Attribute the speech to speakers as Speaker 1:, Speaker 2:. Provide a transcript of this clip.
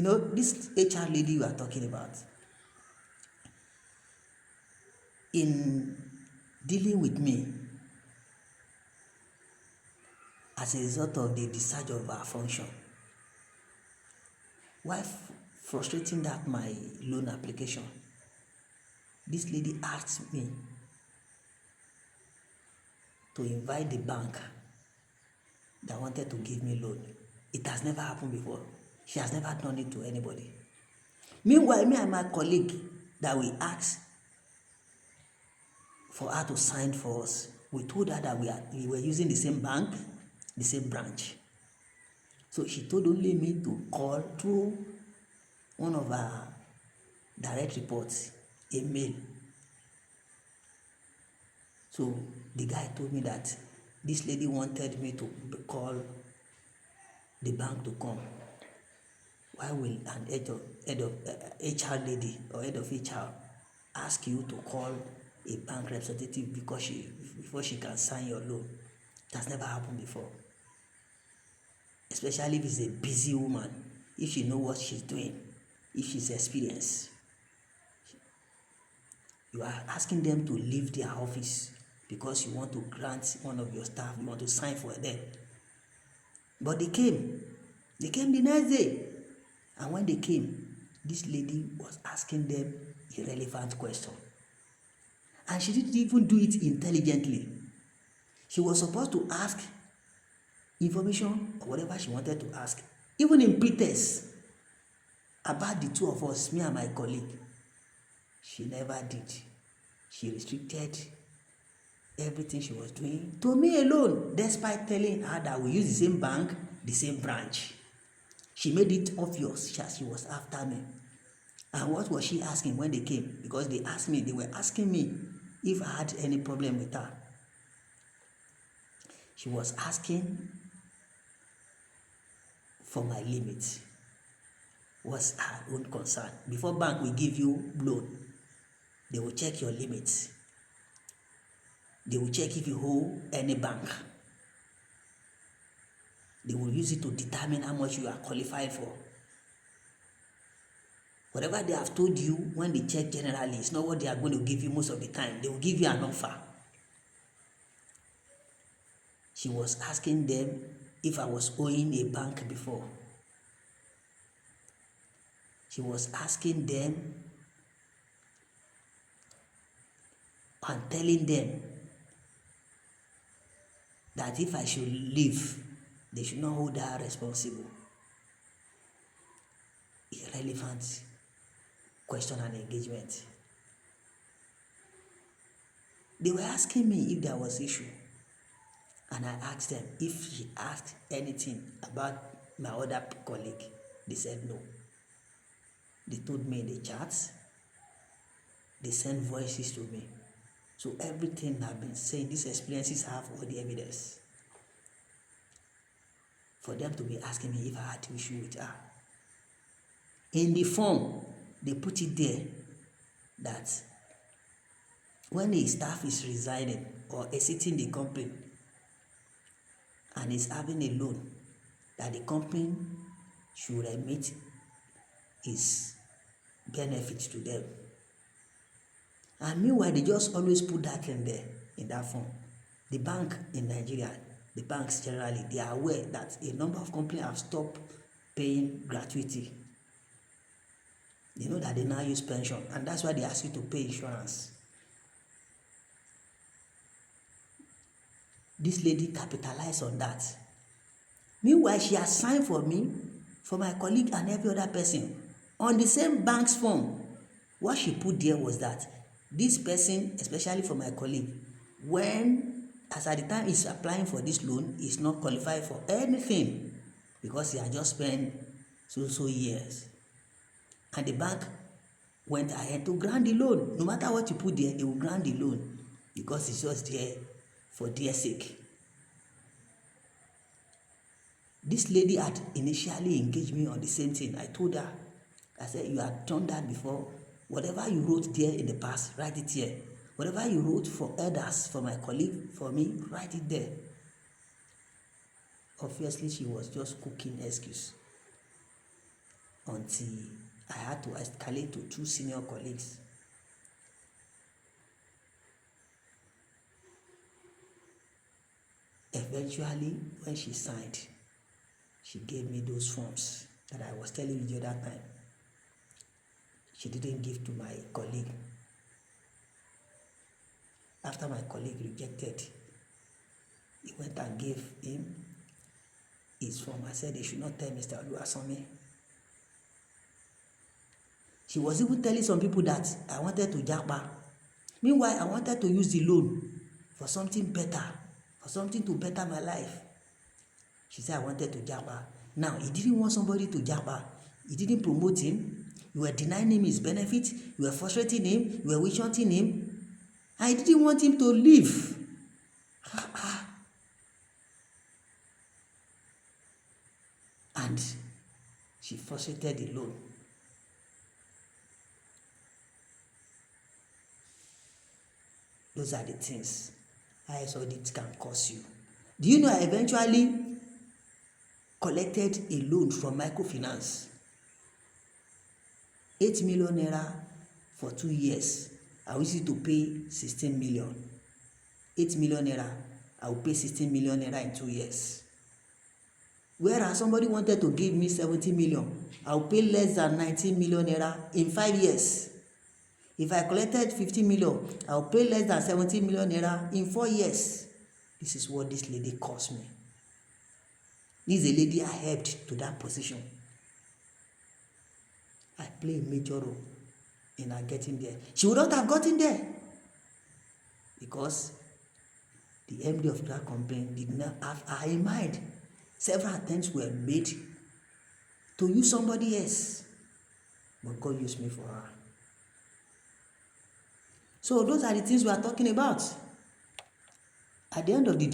Speaker 1: this HR lady you are talking about, in dealing with me as a result of the discharge of our function, while frustrating that my loan application, this lady asked me to invite the bank that wanted to give me loan. It has never happened before. She has never done it to anybody. Meanwhile, me and my colleague that we asked for her to sign for us, we told her that we were using the same bank, the same branch. So she told only me to call through one of our direct reports, a mail. So the guy told me that this lady wanted me to call the bank to come. Why will an head of HR lady or head of HR ask you to call a bank representative before she can sign your loan? It has never happened before. Especially if it's a busy woman, if she knows what she's doing, if she's experienced. You are asking them to leave their office because you want to grant one of your staff, you want to sign for them. But they came the next day. And when they came, this lady was asking them irrelevant questions. And she didn't even do it intelligently. She was supposed to ask information or whatever she wanted to ask, even in pretext, about the two of us, me and my colleague. She never did. She restricted everything she was doing to me alone, despite telling her that we use the same bank, the same branch. She made it obvious that she was after me. And what was she asking when they came? Because they were asking me if I had any problem with her. She was asking for my limit. Was her own concern. Before bank will give you loan, they will check your limits. They will check if you owe any bank. They will use it to determine how much you are qualified for. Whatever they have told you when they check generally, it's not what they are going to give you most of the time. They will give you an offer. She was asking them if I was owing a bank before. She was asking them and telling them that if I should leave, they should not hold her responsible. Irrelevant question and engagement. They were asking me if there was issue, and I asked them if she asked anything about my other colleague. They said no. They told me in the chats. They sent voices to me. So everything I've been saying, these experiences have all the evidence. For them to be asking me if I had issue with her. In the form, they put it there that when a staff is resigning or exiting the company and is having a loan, that the company should remit its benefits to them. And meanwhile, they just always put that in there, in that form. The bank in Nigeria, the banks generally, they are aware that a number of companies have stopped paying gratuity. They know that they now use pension, and that's why they ask you to pay insurance. This lady capitalized on that. Meanwhile, she has signed for me, for my colleague and every other person on the same bank's form. What she put there was that this person, especially for my colleague, as at the time he's applying for this loan, is not qualified for anything because he had just spent so years. And the bank went ahead to grant the loan. No matter what you put there, they will grant the loan because it's just there for their sake. This lady had initially engaged me on the same thing. I told her, I said, you had done that before. Whatever you wrote there in the past, write it here. Whatever you wrote for others, for my colleague, for me, write it there. Obviously, she was just cooking excuse. until I had to escalate to 2 senior colleagues. Eventually, when she signed, she gave me those forms that I was telling you the other time. She didn't give to my colleague. After my colleague rejected, he went and gave him his form. I said they should not tell Mr. Oluwasanmi. She was even telling some people that I wanted to japa. Meanwhile, I wanted to use the loan for something better, for something to better my life. She said I wanted to japa. Now, he didn't want somebody to japa. He didn't promote him. You were denying him his benefit. You were frustrating him. You were witch-hunting him. I didn't want him to leave. And she frustrated the loan. Those are the things IS audit can cause you. Do you know I eventually collected a loan from microfinance? 8 million naira for 2 years. I was used to pay 16 million. 8 million naira, I will pay 16 million naira in 2 years. Whereas somebody wanted to give me 70 million, I will pay less than 19 million naira in 5 years. If I collected 50 million, I will pay less than 17 million naira in 4 years. This is what this lady cost me. This is a lady I helped to that position. I play a major role in her getting there. She would not have gotten there because the MD of that company did not have her in mind. Several attempts were made to use somebody else, but God used me for her. So those are the things we are talking about. At the end of the day,